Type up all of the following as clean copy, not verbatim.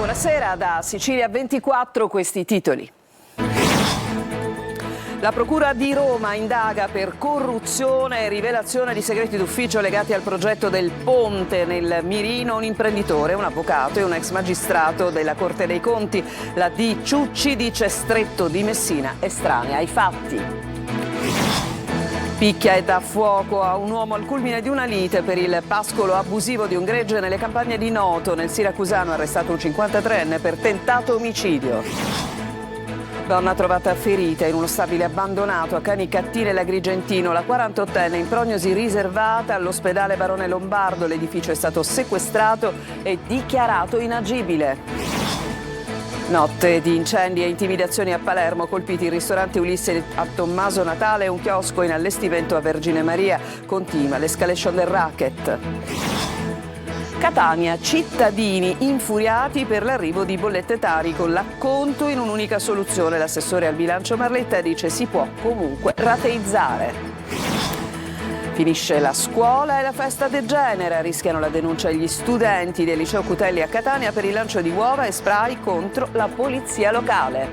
Buonasera da Sicilia 24, questi titoli. La Procura di Roma indaga per corruzione e rivelazione di segreti d'ufficio legati al progetto del ponte. Nel mirino un imprenditore, un avvocato e un ex magistrato della Corte dei Conti. La D. Ciucci dice Stretto di Messina estranea ai fatti. Picchia e dà fuoco a un uomo al culmine di una lite per il pascolo abusivo di un gregge nelle campagne di Noto. Nel siracusano arrestato un 53enne per tentato omicidio. Donna trovata ferita in uno stabile abbandonato a Canicattì nell'Agrigentino. La 48enne in prognosi riservata all'ospedale Barone Lombardo. L'edificio è stato sequestrato e dichiarato inagibile. Notte di incendi e intimidazioni a Palermo, colpiti il ristorante Ulisse a Tommaso Natale e un chiosco in allestimento a Vergine Maria. Continua l'escalation del racket. Catania, cittadini infuriati per l'arrivo di bollette Tari con l'acconto in un'unica soluzione. L'assessore al bilancio Marletta dice si può comunque rateizzare. Finisce la scuola e la festa degenera. Rischiano la denuncia gli studenti del liceo Cutelli a Catania per il lancio di uova e spray contro la polizia locale.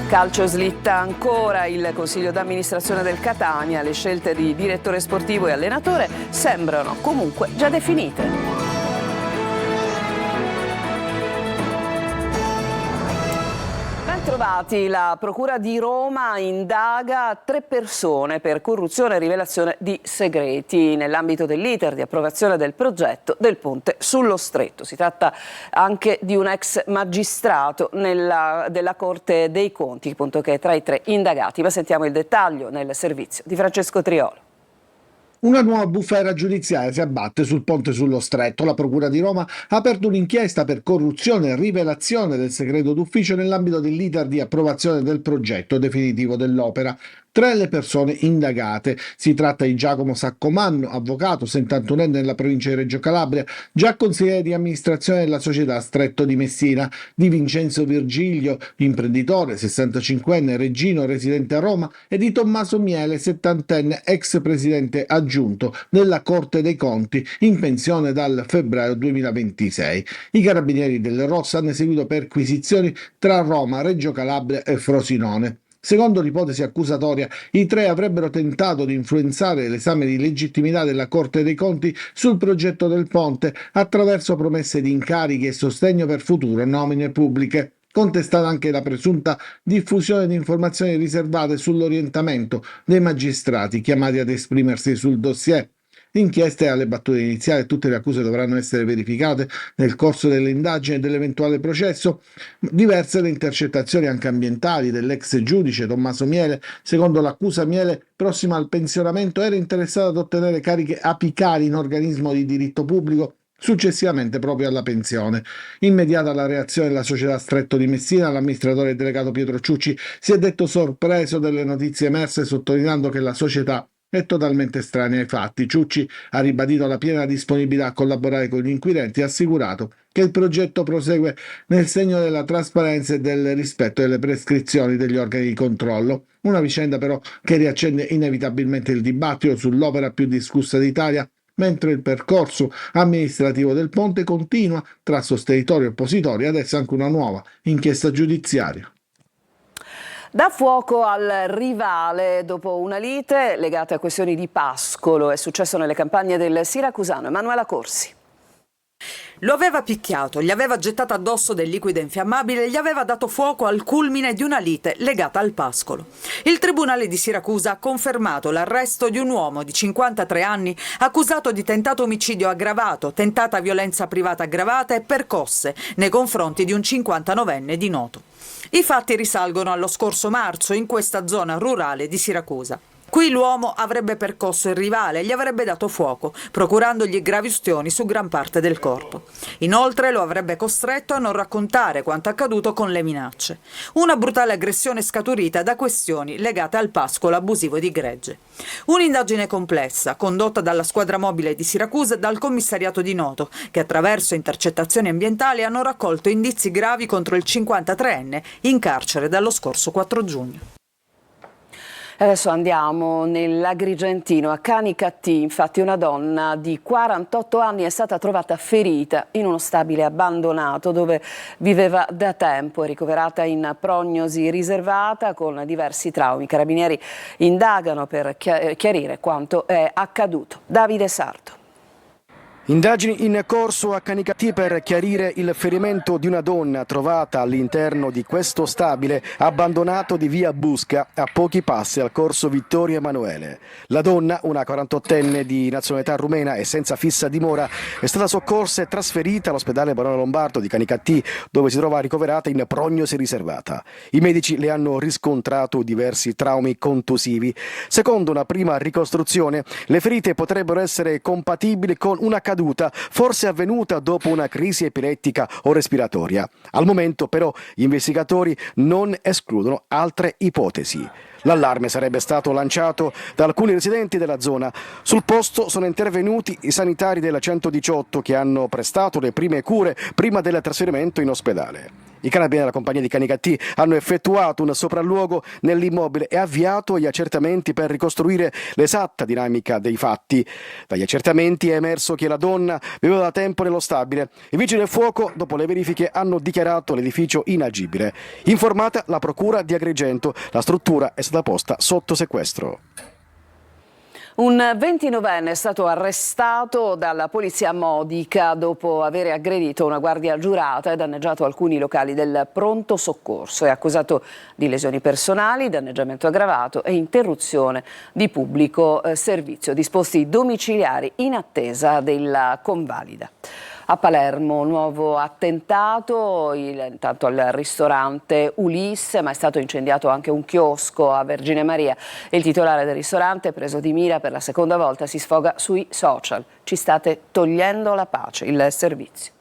Calcio slitta ancora il consiglio d'amministrazione del Catania. Le scelte di direttore sportivo e allenatore sembrano comunque già definite. Trovati, la Procura di Roma indaga 3 persone per corruzione e rivelazione di segreti nell'ambito dell'iter di approvazione del progetto del ponte sullo Stretto. Si tratta anche di un ex magistrato della Corte dei Conti, appunto, che è tra i 3 indagati. Ma sentiamo il dettaglio nel servizio di Francesco Triolo. Una nuova bufera giudiziaria si abbatte sul ponte sullo Stretto. La Procura di Roma ha aperto un'inchiesta per corruzione e rivelazione del segreto d'ufficio nell'ambito dell'iter di approvazione del progetto definitivo dell'opera. 3 le persone indagate. Si tratta di Giacomo Saccomanno, avvocato, 71enne nella provincia di Reggio Calabria, già consigliere di amministrazione della società Stretto di Messina, di Vincenzo Virgilio, imprenditore, 65enne, reggino, residente a Roma, e di Tommaso Miele, 70enne, ex presidente aggiunto della Corte dei Conti, in pensione dal febbraio 2026. I carabinieri del Rossa hanno eseguito perquisizioni tra Roma, Reggio Calabria e Frosinone. Secondo l'ipotesi accusatoria, i 3 avrebbero tentato di influenzare l'esame di legittimità della Corte dei Conti sul progetto del ponte attraverso promesse di incarichi e sostegno per future nomine pubbliche. Contestata anche la presunta diffusione di informazioni riservate sull'orientamento dei magistrati chiamati ad esprimersi sul dossier. L'inchiesta è alle battute iniziali e tutte le accuse dovranno essere verificate nel corso delle indagini e dell'eventuale processo. Diverse le intercettazioni anche ambientali dell'ex giudice Tommaso Miele. Secondo l'accusa, Miele, prossimo al pensionamento, era interessato ad ottenere cariche apicali in organismo di diritto pubblico successivamente proprio alla pensione. Immediata la reazione della società Stretto di Messina, l'amministratore delegato Pietro Ciucci si è detto sorpreso delle notizie emerse, sottolineando che la società è totalmente estranea ai fatti. Ciucci ha ribadito la piena disponibilità a collaborare con gli inquirenti e ha assicurato che il progetto prosegue nel segno della trasparenza e del rispetto delle prescrizioni degli organi di controllo. Una vicenda però che riaccende inevitabilmente il dibattito sull'opera più discussa d'Italia, mentre il percorso amministrativo del ponte continua tra sostenitori e oppositori, adesso anche una nuova inchiesta giudiziaria. Dà fuoco al rivale dopo una lite legata a questioni di pascolo. È successo nelle campagne del siracusano. Emanuela Corsi. Lo aveva picchiato, gli aveva gettato addosso del liquido infiammabile e gli aveva dato fuoco al culmine di una lite legata al pascolo. Il Tribunale di Siracusa ha confermato l'arresto di un uomo di 53 anni accusato di tentato omicidio aggravato, tentata violenza privata aggravata e percosse nei confronti di un 59enne di Noto. I fatti risalgono allo scorso marzo in questa zona rurale di Siracusa. Qui l'uomo avrebbe percosso il rivale e gli avrebbe dato fuoco, procurandogli gravi ustioni su gran parte del corpo. Inoltre lo avrebbe costretto a non raccontare quanto accaduto con le minacce. Una brutale aggressione scaturita da questioni legate al pascolo abusivo di gregge. Un'indagine complessa, condotta dalla squadra mobile di Siracusa e dal commissariato di Noto, che attraverso intercettazioni ambientali hanno raccolto indizi gravi contro il 53enne in carcere dallo scorso 4 giugno. Adesso andiamo nell'Agrigentino, a Canicattì. Infatti una donna di 48 anni è stata trovata ferita in uno stabile abbandonato dove viveva da tempo. È ricoverata in prognosi riservata con diversi traumi. I carabinieri indagano per chiarire quanto è accaduto. Davide Sarto. Indagini in corso a Canicattì per chiarire il ferimento di una donna trovata all'interno di questo stabile abbandonato di via Busca a pochi passi al corso Vittorio Emanuele. La donna, una 48enne di nazionalità rumena e senza fissa dimora, è stata soccorsa e trasferita all'ospedale Barone Lombardo di Canicattì, dove si trova ricoverata in prognosi riservata. I medici le hanno riscontrato diversi traumi contusivi. Secondo una prima ricostruzione, le ferite potrebbero essere compatibili con una caduta forse avvenuta dopo una crisi epilettica o respiratoria. Al momento però gli investigatori non escludono altre ipotesi. L'allarme sarebbe stato lanciato da alcuni residenti della zona. Sul posto sono intervenuti i sanitari della 118 che hanno prestato le prime cure prima del trasferimento in ospedale. I carabinieri della compagnia di Canicattì hanno effettuato un sopralluogo nell'immobile e avviato gli accertamenti per ricostruire l'esatta dinamica dei fatti. Dagli accertamenti è emerso che la donna viveva da tempo nello stabile. I vigili del fuoco, dopo le verifiche, hanno dichiarato l'edificio inagibile. Informata la procura di Agrigento, la struttura è stata posta sotto sequestro. Un 29enne è stato arrestato dalla polizia Modica dopo aver aggredito una guardia giurata e danneggiato alcuni locali del pronto soccorso. È accusato di lesioni personali, danneggiamento aggravato e interruzione di pubblico servizio. Disposti domiciliari in attesa della convalida. A Palermo, nuovo attentato, intanto al ristorante Ulisse, ma è stato incendiato anche un chiosco a Vergine Maria. Il titolare del ristorante, preso di mira per la seconda volta, si sfoga sui social. Ci state togliendo la pace, il servizio.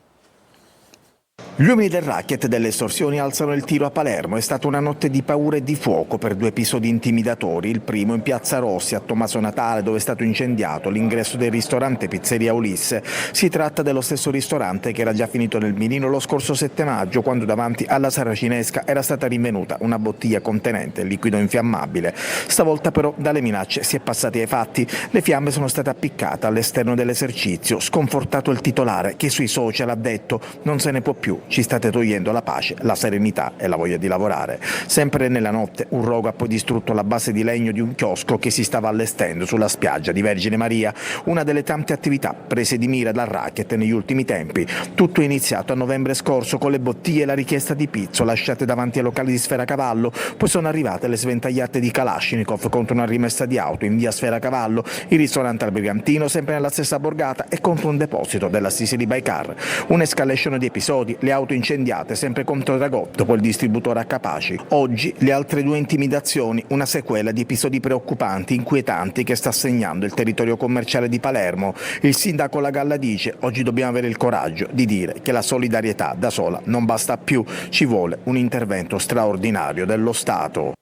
Gli uomini del racket delle estorsioni alzano il tiro a Palermo. È stata una notte di paura e di fuoco per due episodi intimidatori. Il primo in Piazza Rossi, a Tommaso Natale, dove è stato incendiato l'ingresso del ristorante Pizzeria Ulisse. Si tratta dello stesso ristorante che era già finito nel mirino lo scorso 7 maggio, quando davanti alla Saracinesca era stata rinvenuta una bottiglia contenente liquido infiammabile. Stavolta però dalle minacce si è passati ai fatti. Le fiamme sono state appiccate all'esterno dell'esercizio. Sconfortato il titolare, che sui social ha detto: non se ne può più. Ci state togliendo la pace, la serenità e la voglia di lavorare. Sempre nella notte un rogo ha poi distrutto la base di legno di un chiosco che si stava allestendo sulla spiaggia di Vergine Maria, una delle tante attività prese di mira dal racket negli ultimi tempi. Tutto è iniziato a novembre scorso con le bottiglie e la richiesta di pizzo lasciate davanti ai locali di Sfera Cavallo, poi sono arrivate le sventagliate di Kalashnikov contro una rimessa di auto in via Sfera Cavallo, il ristorante al Brigantino sempre nella stessa borgata e contro un deposito della Sicily by Car. Un'escalation di episodi, le auto incendiate sempre contro Dragò dopo il distributore a Capaci. Oggi le altre due intimidazioni, una sequela di episodi preoccupanti, inquietanti che sta segnando il territorio commerciale di Palermo. Il sindaco La Galla dice: oggi dobbiamo avere il coraggio di dire che la solidarietà da sola non basta più, ci vuole un intervento straordinario dello Stato.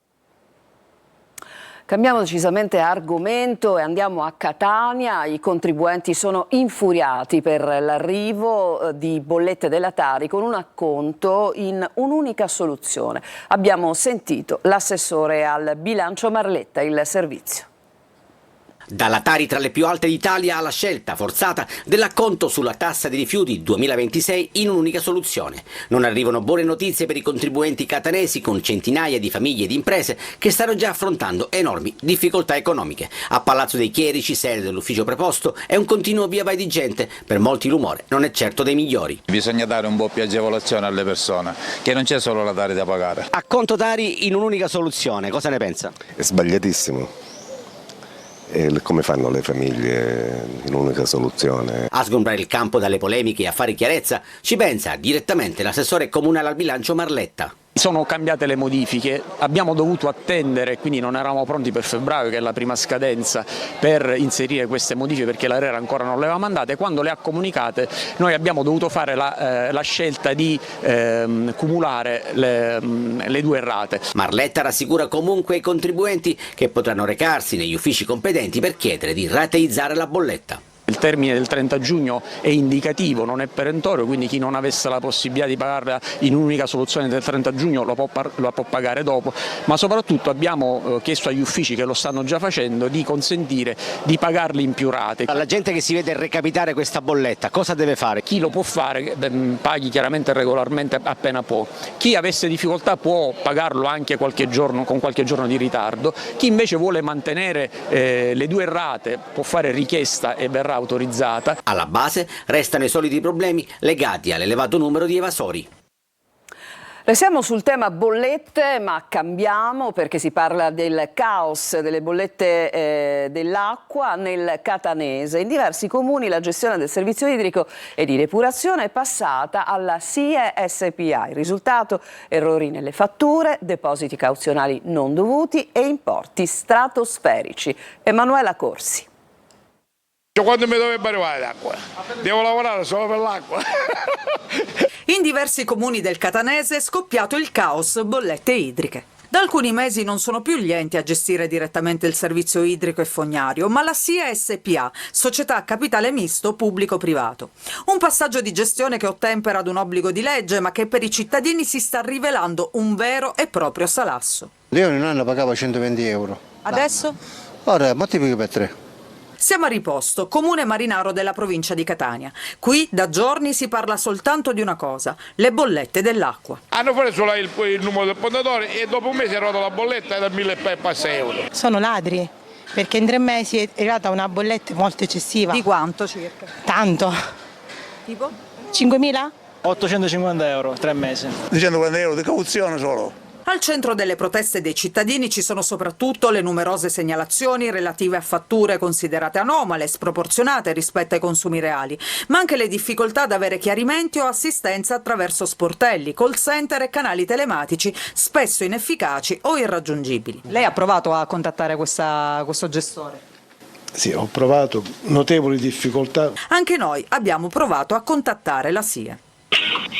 Cambiamo decisamente argomento e andiamo a Catania. I contribuenti sono infuriati per l'arrivo di bollette della Tari con un acconto in un'unica soluzione. Abbiamo sentito l'assessore al bilancio Marletta, il servizio. Dalla Tari tra le più alte d'Italia alla scelta forzata dell'acconto sulla tassa dei rifiuti 2026 in un'unica soluzione. Non arrivano buone notizie per i contribuenti catanesi, con centinaia di famiglie e di imprese che stanno già affrontando enormi difficoltà economiche. A Palazzo dei Chierici, sede dell'ufficio preposto, è un continuo via vai di gente. Per molti l'umore non è certo dei migliori. Bisogna dare un po' più agevolazione alle persone, che non c'è solo la Tari da pagare. Acconto Tari in un'unica soluzione, cosa ne pensa? È sbagliatissimo. E come fanno le famiglie in un'unica soluzione? A sgombrare il campo dalle polemiche e a fare chiarezza ci pensa direttamente l'assessore comunale al bilancio Marletta. Sono cambiate le modifiche, abbiamo dovuto attendere, quindi non eravamo pronti per febbraio, che è la prima scadenza, per inserire queste modifiche perché l'ARERA ancora non le aveva mandate. Quando le ha comunicate noi abbiamo dovuto fare la scelta di cumulare le due rate. Marletta rassicura comunque i contribuenti che potranno recarsi negli uffici competenti per chiedere di rateizzare la bolletta. Il termine del 30 giugno è indicativo, non è perentorio, quindi chi non avesse la possibilità di pagarla in un'unica soluzione del 30 giugno lo può pagare dopo, ma soprattutto abbiamo chiesto agli uffici che lo stanno già facendo di consentire di pagarli in più rate. La gente che si vede recapitare questa bolletta cosa deve fare? Chi lo può fare paghi chiaramente regolarmente appena può, chi avesse difficoltà può pagarlo anche con qualche giorno di ritardo, chi invece vuole mantenere le 2 rate può fare richiesta e verrà autorizzata. Alla base restano i soliti problemi legati all'elevato numero di evasori. Restiamo sul tema bollette, ma cambiamo perché si parla del caos delle bollette dell'acqua nel Catanese. In diversi comuni la gestione del servizio idrico e di depurazione è passata alla SIE SpA. Il risultato? Errori nelle fatture, depositi cauzionali non dovuti e importi stratosferici. Emanuela Corsi. Quando mi dovrebbe arrivare l'acqua? Devo lavorare solo per l'acqua. In diversi comuni del Catanese è scoppiato il caos bollette idriche. Da alcuni mesi non sono più gli enti a gestire direttamente il servizio idrico e fognario, ma la SIE SpA, società a capitale misto pubblico-privato. Un passaggio di gestione che ottempera ad un obbligo di legge, ma che per i cittadini si sta rivelando un vero e proprio salasso. Io in un anno pagavo 120 euro. Adesso? Ora moltiplico per 3. Siamo a Riposto, comune marinaro della provincia di Catania. Qui da giorni si parla soltanto di una cosa, le bollette dell'acqua. Hanno preso solo il numero del pontatore e dopo un mese è arrivata la bolletta da 1.000 e passa euro. Sono ladri, perché in 3 mesi è arrivata una bolletta molto eccessiva. Di quanto circa? Tanto. Tipo? 5.000? 850 euro, 3 mesi. 240 euro di cauzione solo. Al centro delle proteste dei cittadini ci sono soprattutto le numerose segnalazioni relative a fatture considerate anomale, sproporzionate rispetto ai consumi reali, ma anche le difficoltà ad avere chiarimenti o assistenza attraverso sportelli, call center e canali telematici spesso inefficaci o irraggiungibili. Lei ha provato a contattare questo gestore? Sì, ho provato, notevoli difficoltà. Anche noi abbiamo provato a contattare la SIE.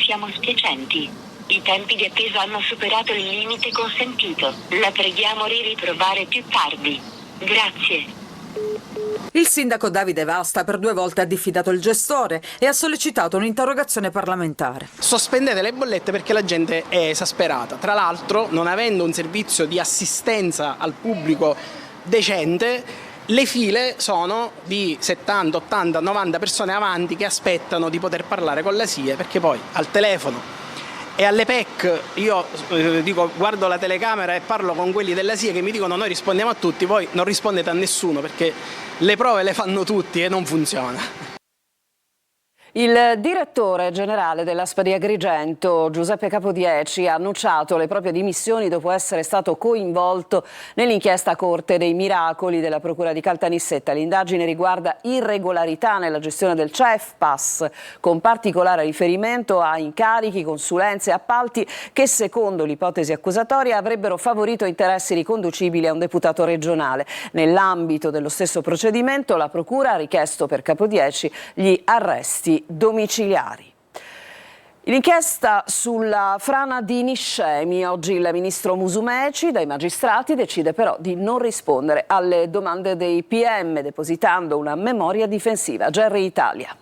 Siamo spiacenti. I tempi di attesa hanno superato il limite consentito. La preghiamo di riprovare più tardi. Grazie. Il sindaco Davide Vasta per 2 volte ha diffidato il gestore e ha sollecitato un'interrogazione parlamentare. Sospendete le bollette perché la gente è esasperata. Tra l'altro, non avendo un servizio di assistenza al pubblico decente, le file sono di 70, 80, 90 persone avanti che aspettano di poter parlare con la SIE, perché poi al telefono e alle PEC io guardo la telecamera e parlo con quelli della SIE che mi dicono noi rispondiamo a tutti, voi non rispondete a nessuno perché le prove le fanno tutti e non funziona. Il direttore generale dell'ASPA di Agrigento, Giuseppe Capodieci, ha annunciato le proprie dimissioni dopo essere stato coinvolto nell'inchiesta Corte dei Miracoli della Procura di Caltanissetta. L'indagine riguarda irregolarità nella gestione del CEFPAS, con particolare riferimento a incarichi, consulenze e appalti che, secondo l'ipotesi accusatoria, avrebbero favorito interessi riconducibili a un deputato regionale. Nell'ambito dello stesso procedimento, la Procura ha richiesto per Capodieci gli arresti domiciliari. L'inchiesta sulla frana di Niscemi. Oggi il ministro Musumeci dai magistrati decide però di non rispondere alle domande dei PM, depositando una memoria difensiva. Gerry Italia.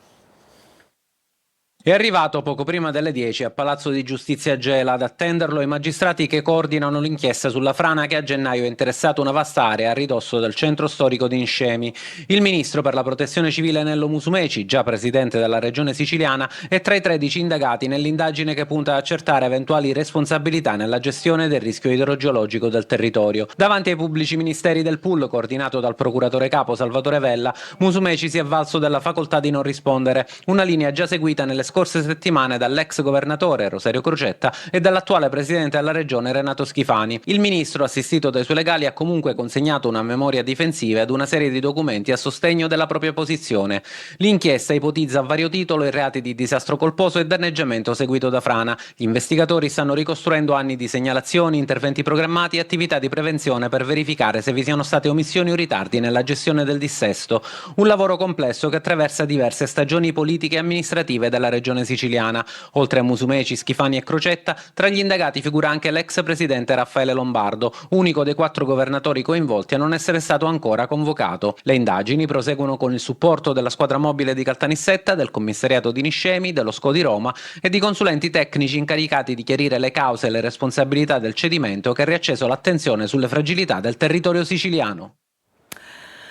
È arrivato poco prima delle 10 a Palazzo di Giustizia Gela ad attenderlo i magistrati che coordinano l'inchiesta sulla frana che a gennaio ha interessato una vasta area a ridosso del centro storico di Niscemi. Il ministro per la protezione civile Nello Musumeci, già presidente della regione siciliana, è tra i 13 indagati nell'indagine che punta a accertare eventuali responsabilità nella gestione del rischio idrogeologico del territorio. Davanti ai pubblici ministeri del pool, coordinato dal procuratore capo Salvatore Vella, Musumeci si è avvalso della facoltà di non rispondere, una linea già seguita nelle scorse settimane dall'ex governatore Rosario Crocetta e dall'attuale presidente della regione Renato Schifani. Il ministro, assistito dai suoi legali, ha comunque consegnato una memoria difensiva ed una serie di documenti a sostegno della propria posizione. L'inchiesta ipotizza a vario titolo i reati di disastro colposo e danneggiamento seguito da frana. Gli investigatori stanno ricostruendo anni di segnalazioni, interventi programmati e attività di prevenzione per verificare se vi siano state omissioni o ritardi nella gestione del dissesto. Un lavoro complesso che attraversa diverse stagioni politiche e amministrative della regione regione siciliana. Oltre a Musumeci, Schifani e Crocetta, tra gli indagati figura anche l'ex presidente Raffaele Lombardo, unico dei 4 governatori coinvolti a non essere stato ancora convocato. Le indagini proseguono con il supporto della squadra mobile di Caltanissetta, del commissariato di Niscemi, dello SCO di Roma e di consulenti tecnici incaricati di chiarire le cause e le responsabilità del cedimento che ha riacceso l'attenzione sulle fragilità del territorio siciliano.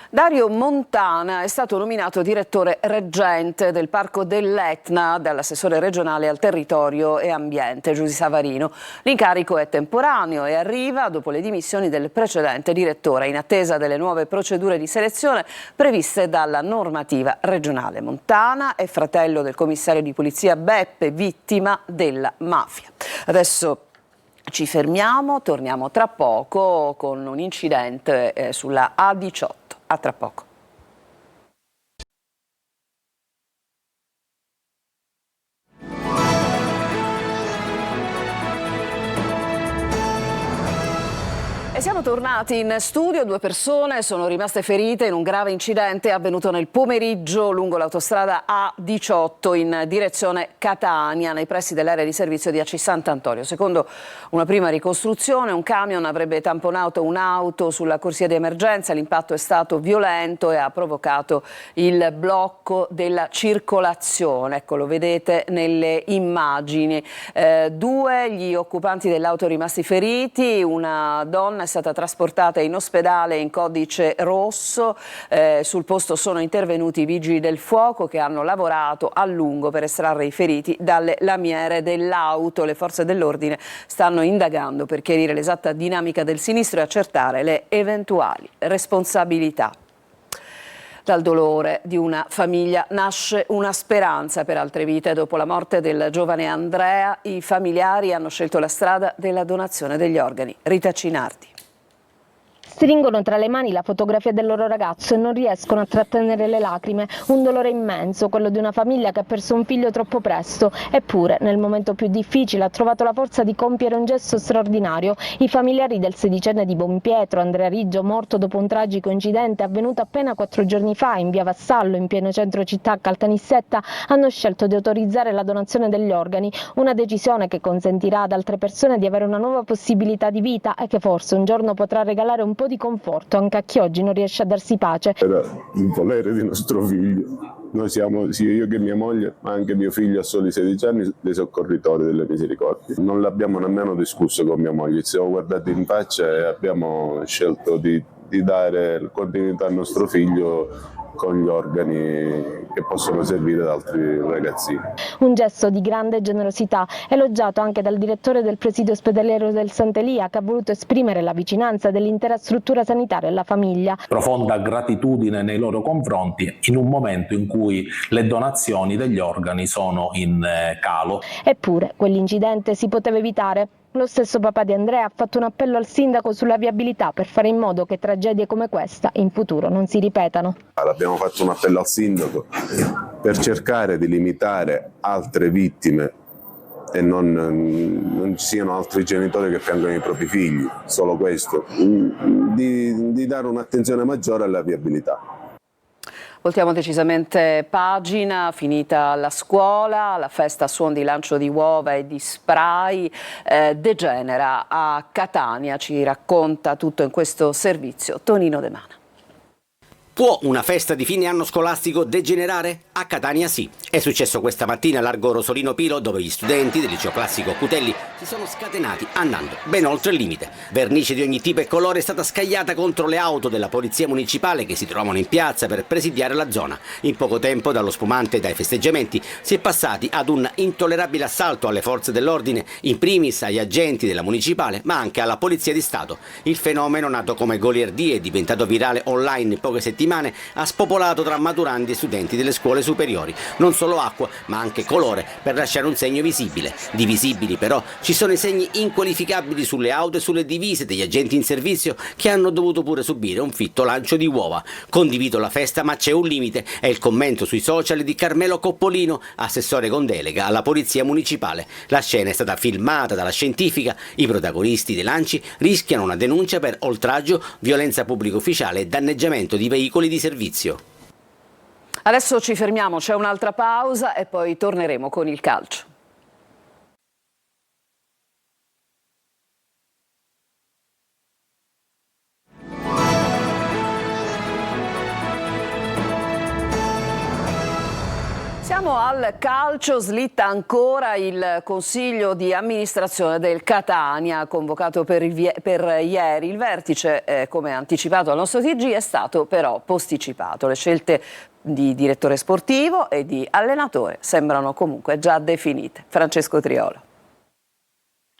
Dario Montana è stato nominato direttore reggente del Parco dell'Etna dall'assessore regionale al territorio e ambiente Giusy Savarino. L'incarico è temporaneo e arriva dopo le dimissioni del precedente direttore, in attesa delle nuove procedure di selezione previste dalla normativa regionale. Montana è fratello del commissario di polizia Beppe, vittima della mafia. Adesso ci fermiamo, torniamo tra poco con un incidente sulla A18. A tra poco. E siamo tornati in studio, 2 persone sono rimaste ferite in un grave incidente avvenuto nel pomeriggio lungo l'autostrada A18 in direzione Catania, nei pressi dell'area di servizio di AC Sant'Antonio. Secondo una prima ricostruzione, un camion avrebbe tamponato un'auto sulla corsia di emergenza, l'impatto è stato violento e ha provocato il blocco della circolazione. Ecco, lo vedete nelle immagini. 2 gli occupanti dell'auto rimasti feriti, una donna è stata trasportata in ospedale in codice rosso. Sul posto sono intervenuti i vigili del fuoco che hanno lavorato a lungo per estrarre i feriti dalle lamiere dell'auto. Le forze dell'ordine stanno indagando per chiarire l'esatta dinamica del sinistro e accertare le eventuali responsabilità. Dal dolore di una famiglia nasce una speranza per altre vite. Dopo la morte del giovane Andrea, i familiari hanno scelto la strada della donazione degli organi. Rita Cinardi. Stringono tra le mani la fotografia del loro ragazzo e non riescono a trattenere le lacrime. Un dolore immenso, quello di una famiglia che ha perso un figlio troppo presto. Eppure, nel momento più difficile, ha trovato la forza di compiere un gesto straordinario. I familiari del sedicenne di Bonpietro, Andrea Riggio, morto dopo un tragico incidente avvenuto appena 4 giorni fa in via Vassallo, in pieno centro città a Caltanissetta, hanno scelto di autorizzare la donazione degli organi. Una decisione che consentirà ad altre persone di avere una nuova possibilità di vita e che forse un giorno potrà regalare un po' di conforto anche a chi oggi non riesce a darsi pace. Era il volere di nostro figlio. Noi siamo, sia io che mia moglie, ma anche mio figlio a soli 16 anni, dei soccorritori delle misericordie. Non l'abbiamo nemmeno discusso con mia moglie, ci siamo guardati in faccia e abbiamo scelto di dare continuità al nostro figlio con gli organi che possono servire ad altri ragazzini. Un gesto di grande generosità, elogiato anche dal direttore del presidio ospedaliero del Sant'Elia, che ha voluto esprimere la vicinanza dell'intera struttura sanitaria alla famiglia. Profonda gratitudine nei loro confronti in un momento in cui le donazioni degli organi sono in calo. Eppure quell'incidente si poteva evitare. Lo stesso papà di Andrea ha fatto un appello al sindaco sulla viabilità per fare in modo che tragedie come questa in futuro non si ripetano. Abbiamo fatto un appello al sindaco per cercare di limitare altre vittime e non ci siano altri genitori che piangono i propri figli, solo questo, di dare un'attenzione maggiore alla viabilità. Voltiamo decisamente pagina, finita la scuola, la festa a suon di lancio di uova e di spray degenera a Catania, ci racconta tutto in questo servizio Tonino De Mana. Può una festa di fine anno scolastico degenerare? A Catania sì. È successo questa mattina a largo Rosolino Pilo, dove gli studenti del liceo classico Cutelli si sono scatenati andando ben oltre il limite. Vernice di ogni tipo e colore è stata scagliata contro le auto della polizia municipale che si trovano in piazza per presidiare la zona. In poco tempo, dallo spumante e dai festeggiamenti, si è passati ad un intollerabile assalto alle forze dell'ordine, in primis agli agenti della municipale, ma anche alla polizia di Stato. Il fenomeno, nato come goliardie e diventato virale online in poche settimane, ha spopolato tra maturandi e studenti delle scuole superiori. Non solo acqua, ma anche colore per lasciare un segno visibile. Di visibili però ci sono i segni inqualificabili sulle auto e sulle divise degli agenti in servizio, che hanno dovuto pure subire un fitto lancio di uova. Condivido la festa, ma c'è un limite, è il commento sui social di Carmelo Coppolino, assessore con delega alla polizia municipale. La scena è stata filmata dalla scientifica, i protagonisti dei lanci rischiano una denuncia per oltraggio, violenza pubblica ufficiale e danneggiamento di veicoli di servizio. Adesso ci fermiamo, c'è un'altra pausa e poi torneremo con il calcio. Siamo al calcio, slitta ancora il consiglio di amministrazione del Catania, convocato per ieri. Il vertice, come anticipato dal nostro TG, è stato però posticipato. Le scelte di direttore sportivo e di allenatore sembrano comunque già definite. Francesco Triolo.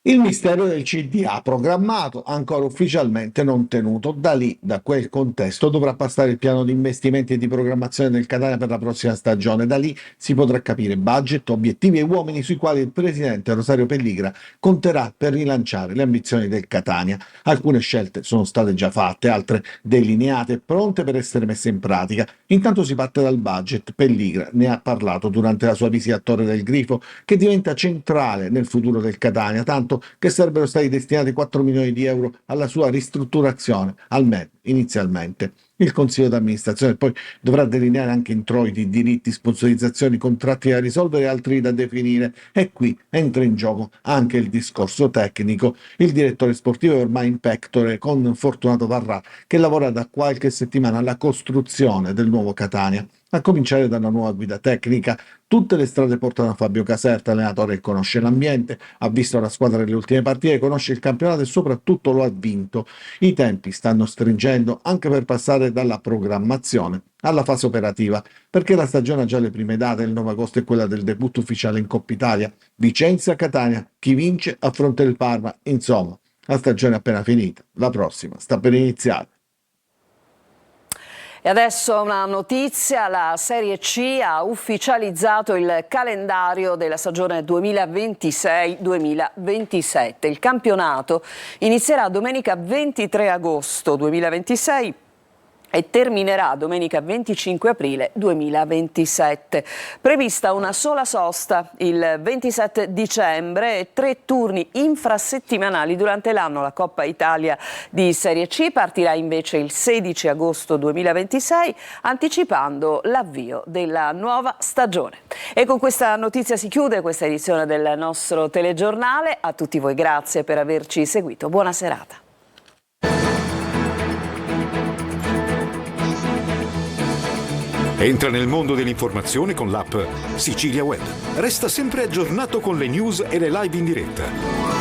Il mistero del CDA programmato, ancora ufficialmente non tenuto. Da lì, da quel contesto, dovrà passare il piano di investimenti e di programmazione del Catania per la prossima stagione. Da lì si potrà capire budget, obiettivi e uomini sui quali il presidente Rosario Pelligra conterà per rilanciare le ambizioni del Catania. Alcune scelte sono state già fatte, altre delineate e pronte per essere messe in pratica. Intanto si parte dal budget. Pelligra ne ha parlato durante la sua visita a Torre del Grifo, che diventa centrale nel futuro del Catania, tanto che sarebbero stati destinati 4 milioni di euro alla sua ristrutturazione, almeno inizialmente. Il Consiglio d'amministrazione poi dovrà delineare anche introiti, diritti, sponsorizzazioni, contratti da risolvere e altri da definire, e qui entra in gioco anche il discorso tecnico. Il direttore sportivo è ormai in pectore con Fortunato Varrà, che lavora da qualche settimana alla costruzione del nuovo Catania, a cominciare da una nuova guida tecnica. Tutte le strade portano a Fabio Caserta, allenatore che conosce l'ambiente, ha visto la squadra nelle ultime partite, conosce il campionato e soprattutto lo ha vinto. I tempi stanno stringendo anche per passare dalla programmazione alla fase operativa, perché la stagione ha già le prime date. Il 9 agosto è quella del debutto ufficiale in Coppa Italia. Vicenza-Catania, chi vince affronta il Parma. Insomma, la stagione è appena finita, la prossima sta per iniziare. E adesso una notizia: la Serie C ha ufficializzato il calendario della stagione 2026-2027. Il campionato inizierà domenica 23 agosto 2026 e terminerà domenica 25 aprile 2027. Prevista una sola sosta il 27 dicembre e 3 turni infrasettimanali durante l'anno. La Coppa Italia di Serie C partirà invece il 16 agosto 2026, anticipando l'avvio della nuova stagione. E con questa notizia si chiude questa edizione del nostro telegiornale. A tutti voi grazie per averci seguito. Buona serata. Entra nel mondo dell'informazione con l'app Sicilia Web. Resta sempre aggiornato con le news e le live in diretta.